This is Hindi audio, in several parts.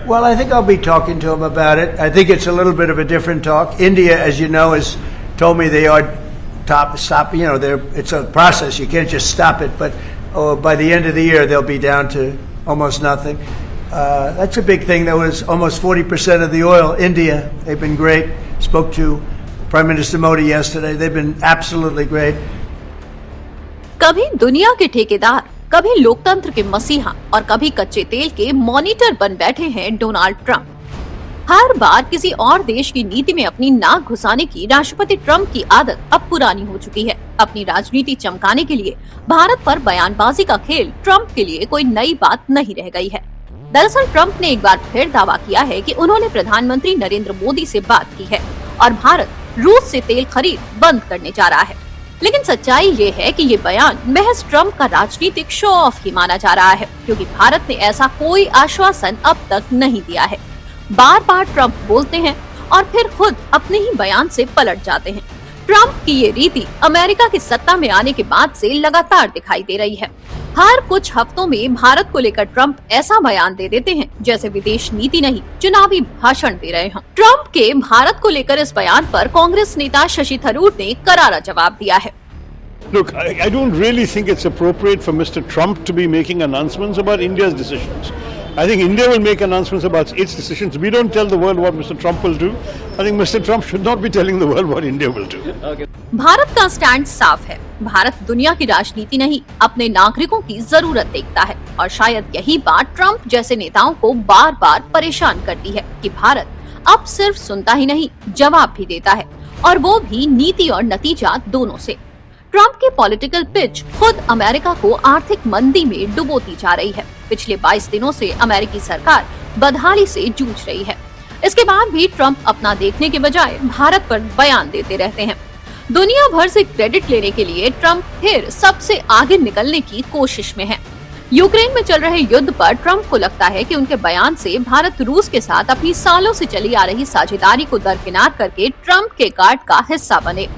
Well, I think I'll be talking to him about it. I think it's a little bit of a different talk. India, as you know, has told me they are stop. You know, it's a process. You can't just stop it. But by the end of the year, they'll be down to almost nothing. That's a big thing. There was almost 40% of the oil. India, they've been great. Spoke to Prime Minister Modi yesterday. They've been absolutely great. कभी दुनिया के ठेकेदार, कभी लोकतंत्र के मसीहा और कभी कच्चे तेल के मॉनिटर बन बैठे हैं डोनाल्ड ट्रंप। हर बार किसी और देश की नीति में अपनी नाक घुसाने की राष्ट्रपति ट्रंप की आदत अब पुरानी हो चुकी है। अपनी राजनीति चमकाने के लिए भारत पर बयानबाजी का खेल ट्रंप के लिए कोई नई बात नहीं रह गई है। दरअसल ट्रंप ने एक बार फिर दावा किया है कि उन्होंने प्रधानमंत्री नरेंद्र मोदी से बात की है और भारत रूस से तेल खरीद बंद करने जा रहा है। लेकिन सच्चाई ये है कि ये बयान महज ट्रंप का राजनीतिक शो ऑफ ही माना जा रहा है, क्योंकि भारत ने ऐसा कोई आश्वासन अब तक नहीं दिया है। बार बार ट्रंप बोलते हैं और फिर खुद अपने ही बयान से पलट जाते हैं। ट्रंप की ये रीति अमेरिका की सत्ता में आने के बाद से लगातार दिखाई दे रही है। हर कुछ हफ्तों में भारत को लेकर ट्रंप ऐसा बयान दे देते हैं जैसे विदेश नीति नहीं, चुनावी भाषण दे रहे हों। ट्रंप के भारत को लेकर इस बयान पर कांग्रेस नेता शशि थरूर ने करारा जवाब दिया है। Look, I don't really think it's appropriate for Mr. Trump to be making announcements about India's decisions. I think India will make announcements about its decisions. We don't tell the world what Mr. Trump will do. I think Mr. Trump should not be telling the world what India will do. Bharat का स्टैंड साफ है। भारत दुनिया की राजनीति नहीं, अपने नागरिकों की जरूरत देखता है और शायद यही बात ट्रंप जैसे नेताओं को बार बार परेशान करती है कि भारत अब सिर्फ सुनता ही नहीं, जवाब भी देता है, और वो भी नीति और नतीजा दोनों से। ट्रंप की पॉलिटिकल पिच खुद अमेरिका को आर्थिक मंदी में डुबोती जा रही है। पिछले 22 दिनों से अमेरिकी सरकार बदहाली से जूझ रही है। इसके बाद भी ट्रंप अपना देखने के बजाय भारत पर बयान देते रहते हैं। दुनिया भर से क्रेडिट लेने के लिए ट्रंप फिर सबसे आगे निकलने की कोशिश में है। यूक्रेन में चल रहे युद्ध पर ट्रंप को लगता है कि उनके बयान से भारत रूस के साथ अपनी सालों से चली आ रही साझेदारी को दरकिनार करके ट्रंप के कार्ड का हिस्सा बने।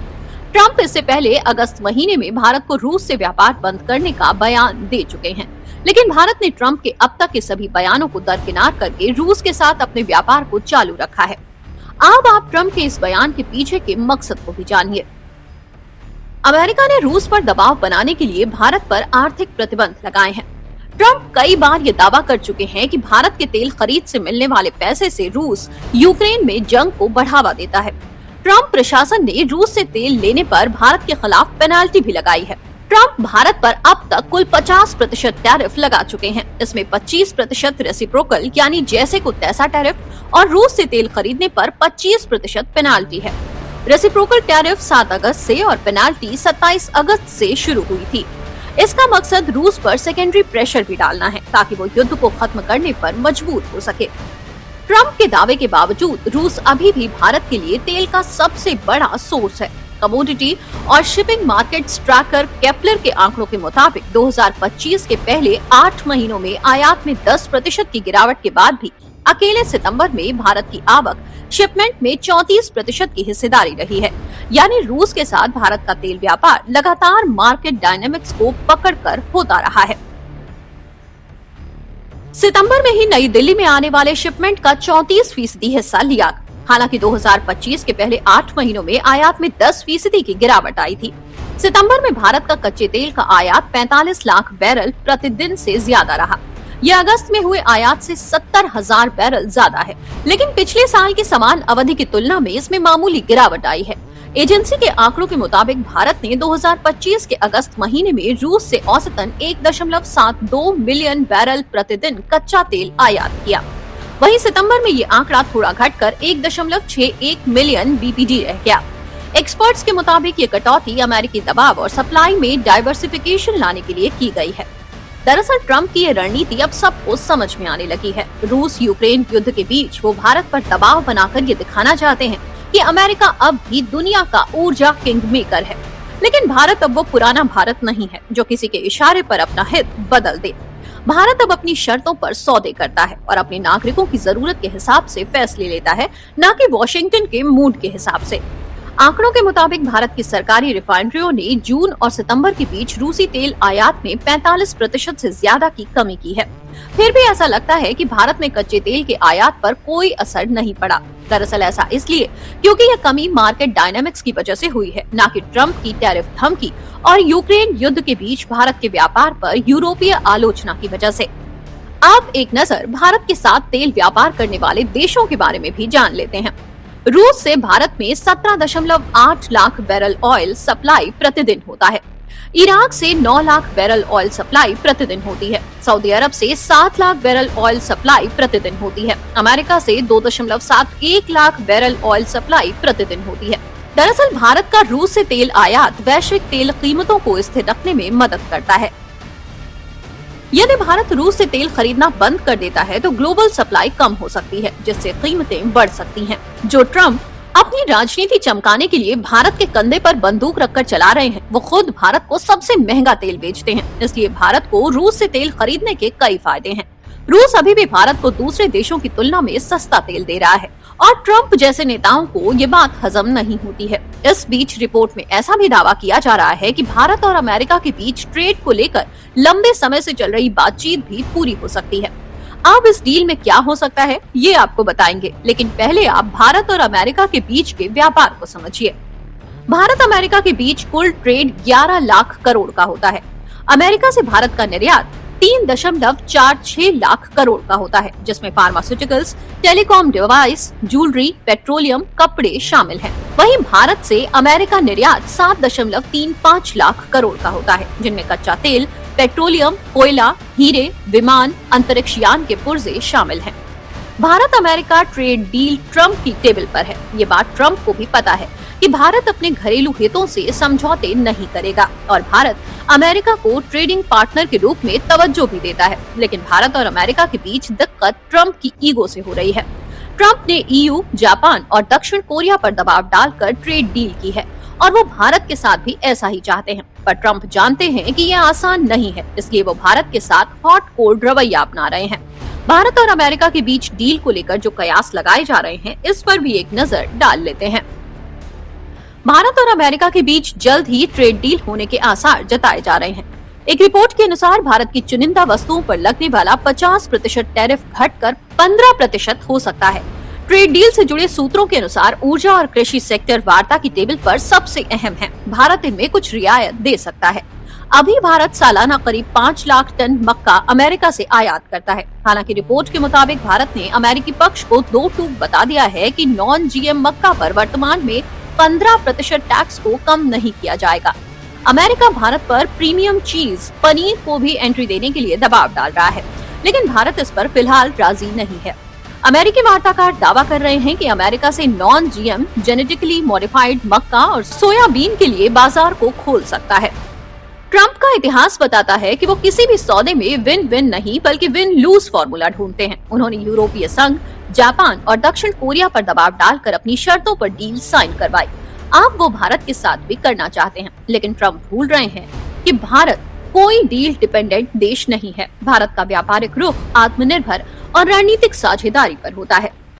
ट्रंप इससे पहले अगस्त महीने में भारत को रूस से व्यापार बंद करने का बयान दे चुके हैं, लेकिन भारत ने ट्रंप के अब तक के सभी बयानों को दरकिनार करके रूस के साथ अपने व्यापार को चालू रखा है। अब आप ट्रंप के इस बयान के पीछे के मकसद को भी जानिए। अमेरिका ने रूस पर दबाव बनाने के लिए भारत पर आर्थिक प्रतिबंध लगाए हैं। ट्रंप कई बार ये दावा कर चुके हैं कि भारत के तेल खरीद से मिलने वाले पैसे से रूस यूक्रेन में जंग को बढ़ावा देता है। ट्रंप प्रशासन ने रूस से तेल लेने पर भारत के खिलाफ पेनाल्टी भी लगाई है। ट्रंप भारत पर अब तक कुल 50% टैरिफ लगा चुके हैं। इसमें 25% रेसिप्रोकल यानी जैसे को तैसा टैरिफ और रूस से तेल खरीदने पर 25% पेनाल्टी है। रेसिप्रोकल टैरिफ 7 अगस्त से और पेनाल्टी 27 अगस्त से शुरू हुई थी। इसका मकसद रूस पर सेकेंडरी प्रेशर भी डालना है ताकि वो युद्ध को खत्म करने पर मजबूर हो सके। ट्रंप के दावे के बावजूद रूस अभी भी भारत के लिए तेल का सबसे बड़ा सोर्स है। कमोडिटी और शिपिंग मार्केट्स ट्रैकर केपलर के आंकड़ों के मुताबिक 2025 के पहले 8 महीनों में आयात में 10% की गिरावट के बाद भी अकेले सितंबर में भारत की आवक शिपमेंट में 34% की हिस्सेदारी रही है। यानी रूस के साथ भारत का तेल व्यापार लगातार मार्केट डायनेमिक्स को पकड़कर होता रहा है। सितंबर में ही नई दिल्ली में आने वाले शिपमेंट का 34% हिस्सा लिया। हालांकि 2025 के पहले 8 महीनों में आयात में 10% की गिरावट आई थी। सितंबर में भारत का कच्चे तेल का आयात 45 लाख बैरल प्रतिदिन से ज्यादा रहा। यह अगस्त में हुए आयात से 70,000 बैरल ज्यादा है, लेकिन पिछले साल की समान अवधि की तुलना में इसमें मामूली गिरावट आई है। एजेंसी के आंकड़ों के मुताबिक भारत ने 2025 के अगस्त महीने में रूस से औसतन 1.72 मिलियन बैरल प्रतिदिन कच्चा तेल आयात किया। वहीं सितंबर में ये आंकड़ा थोड़ा घटकर 1.61 मिलियन बीपीडी रह गया। एक्सपर्ट्स के मुताबिक ये कटौती अमेरिकी दबाव और सप्लाई में डाइवर्सिफिकेशन लाने के लिए की गई है। दरअसल ट्रंप की ये रणनीति अब सबको समझ में आने लगी है। रूस यूक्रेन युद्ध के बीच वो भारत पर दबाव बनाकर ये दिखाना चाहते हैं कि अमेरिका अब भी दुनिया का ऊर्जा किंग मेकर है। लेकिन भारत अब वो पुराना भारत नहीं है जो किसी के इशारे पर अपना हित बदल दे। भारत अब अपनी शर्तों पर सौदे करता है और अपने नागरिकों की जरूरत के हिसाब से फैसले लेता है, न कि वॉशिंगटन के मूड के हिसाब से। आंकड़ों के मुताबिक भारत की सरकारी रिफाइनरियों ने जून और सितंबर के बीच रूसी तेल आयात में 45% से ज्यादा की कमी की है। फिर भी ऐसा लगता है कि भारत में कच्चे तेल के आयात पर कोई असर नहीं पड़ा। दरअसल ऐसा इसलिए क्योंकि यह कमी मार्केट डायनामिक्स की वजह से हुई है, न कि ट्रंप की टैरिफ धमकी और यूक्रेन युद्ध के बीच भारत के व्यापार पर यूरोपीय आलोचना की वजह से। अब एक नजर भारत के साथ तेल व्यापार करने वाले देशों के बारे में भी जान लेते हैं। रूस से भारत में 17.8 लाख बैरल ऑयल सप्लाई प्रतिदिन होता है। इराक से 9 लाख बैरल ऑयल सप्लाई प्रतिदिन होती है। सऊदी अरब से 7 लाख बैरल ऑयल सप्लाई प्रतिदिन होती है। अमेरिका से 2.71 लाख बैरल ऑयल सप्लाई प्रतिदिन होती है। दरअसल भारत का रूस से तेल आयात वैश्विक तेल कीमतों को स्थिर रखने में मदद करता है। यदि भारत रूस से तेल खरीदना बंद कर देता है तो ग्लोबल सप्लाई कम हो सकती है, जिससे कीमतें बढ़ सकती हैं। जो ट्रंप अपनी राजनीति चमकाने के लिए भारत के कंधे पर बंदूक रखकर चला रहे हैं, वो खुद भारत को सबसे महंगा तेल बेचते हैं। इसलिए भारत को रूस से तेल खरीदने के कई फायदे हैं। रूस अभी भी भारत को दूसरे देशों की तुलना में सस्ता तेल दे रहा है और ट्रंप जैसे नेताओं को ये बात हजम नहीं होती है। इस बीच रिपोर्ट में ऐसा भी दावा किया जा रहा है कि भारत और अमेरिका के बीच ट्रेड को लेकर लंबे समय से चल रही बातचीत भी पूरी हो सकती है। अब इस डील में क्या हो सकता है ये आपको बताएंगे, लेकिन पहले आप भारत और अमेरिका के बीच के व्यापार को समझिए। भारत अमेरिका के बीच कुल ट्रेड 11 लाख करोड़ का होता है। अमेरिका से भारत का निर्यात 3.46 लाख करोड़ का होता है, जिसमें pharmaceuticals, telecom device, jewellery, petroleum, कपड़े शामिल हैं। वहीं भारत से अमेरिका निर्यात 7.35 लाख करोड़ का होता है, जिनमें कच्चा तेल, पेट्रोलियम, कोयला, हीरे, विमान, अंतरिक्ष यान के पुर्जे शामिल हैं। Bharat America trade deal Trump की टेबल पर है। ये बात ट्रंप को भी पता है कि भारत अपने घरेलू हितों से समझौते नहीं करेगा और भारत अमेरिका को ट्रेडिंग पार्टनर के रूप में तवज्जो भी देता है। लेकिन भारत और अमेरिका के बीच दिक्कत ट्रंप की ईगो से हो रही है। ट्रंप ने EU, जापान और दक्षिण कोरिया पर दबाव डालकर ट्रेड डील की है और वो भारत के साथ भी ऐसा ही चाहते हैं। पर ट्रंप जानते हैं कि यह आसान नहीं है, इसलिए वो भारत के साथ हॉट कोल्ड रवैया अपना रहे हैं। भारत और अमेरिका के बीच डील को लेकर जो कयास लगाए जा रहे हैं, इस पर भी एक नजर डाल लेते हैं। भारत और अमेरिका के बीच जल्द ही ट्रेड डील होने के आसार जताए जा रहे हैं। एक रिपोर्ट के अनुसार भारत की चुनिंदा वस्तुओं पर लगने वाला 50% टैरिफ घटकर 15% हो सकता है। ट्रेड डील से जुड़े सूत्रों के अनुसार ऊर्जा और कृषि सेक्टर वार्ता की टेबल पर सबसे अहम है। भारत इनमें कुछ रियायत दे सकता है। अभी भारत सालाना करीब 5 लाख टन मक्का अमेरिका से आयात करता है। हालांकि रिपोर्ट के मुताबिक भारत ने अमेरिकी पक्ष को 2 टूक बता दिया है कि नॉन GM मक्का पर वर्तमान में 15% टैक्स को कम नहीं किया जाएगा। अमेरिका भारत पर प्रीमियम चीज पनीर को भी एंट्री देने के लिए दबाव डाल रहा है, लेकिन भारत इस पर फिलहाल राजी नहीं है। अमेरिकी वार्ताकार दावा कर रहे हैं कि अमेरिका से नॉन GM जेनेटिकली मॉडिफाइड मक्का और सोयाबीन के लिए बाजार को खोल सकता है। ट्रंप का इतिहास बताता है कि वो किसी भी सौदे में विन विन नहीं बल्कि विन लूज फॉर्मूला ढूंढते हैं। उन्होंने यूरोपीय संघ, जापान और दक्षिण कोरिया पर दबाव डालकर अपनी शर्तों पर डील साइन करवाई। अब वो भारत के साथ भी करना चाहते हैं, लेकिन ट्रंप भूल रहे हैं कि भारत कोई डील डिपेंडेंट देश नहीं है। भारत का व्यापारिक रुख आत्मनिर्भर और रणनीतिक साझेदारी पर होता है।